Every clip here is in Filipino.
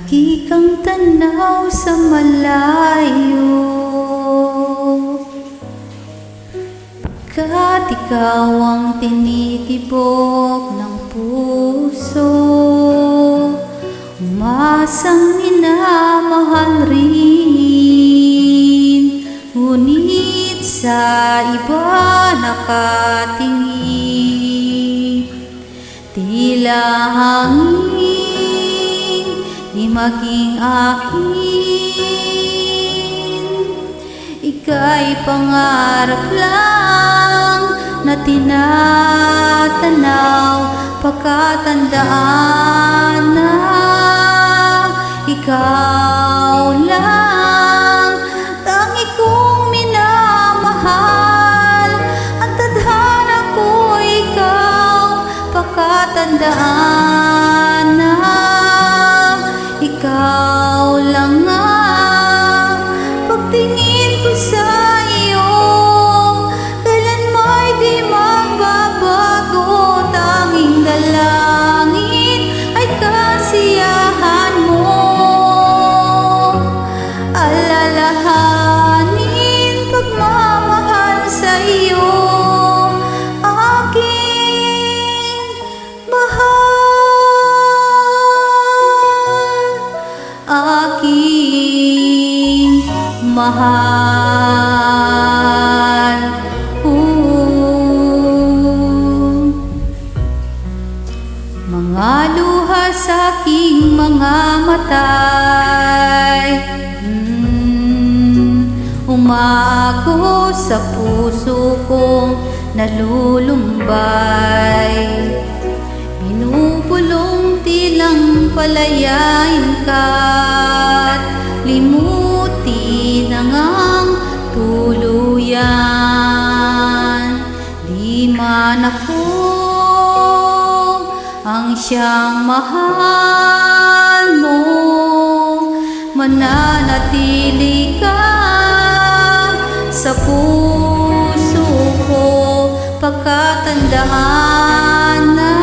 Lagi kang tanaw sa malayo, pagkat ikaw ang tinitibok ng puso. Umasang minamahal rin, ngunit sa iba nakatingin. Tila hangin, di maging akin. Ika'y pangarap lang na tinatanaw, pagkatandaan na ikaw lang tangi kong minamahal. Ang tadhana ko ikaw, pagkatandaan na ikaw lang nga. Pagtingin ko sa iyo, kailan mo'y di magbabago. Tanging dalangin ay kasiyahan mo. Alalahanin pagmamahal sa iyo, aking mahal, aking mahal. Mga luha sa aking mga matay, umaako sa puso kong nalulumbay. Pinupulong tilang palayain ka't limutin ang tuluyan. Di man ako ang siyang mahal mo, mananatili ka sa puso ko, pagkatandaan na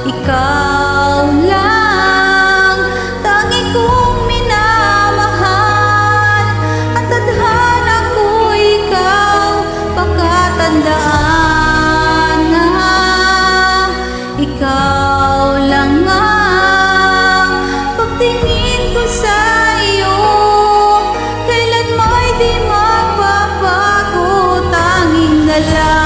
ikaw lang tangi kong minamahal. Ang tadhana ko ikaw, pagkatandaan na ikaw lang nga. Pagtingin ko sa iyo, kailan mo'y di magbabago. Tanging dala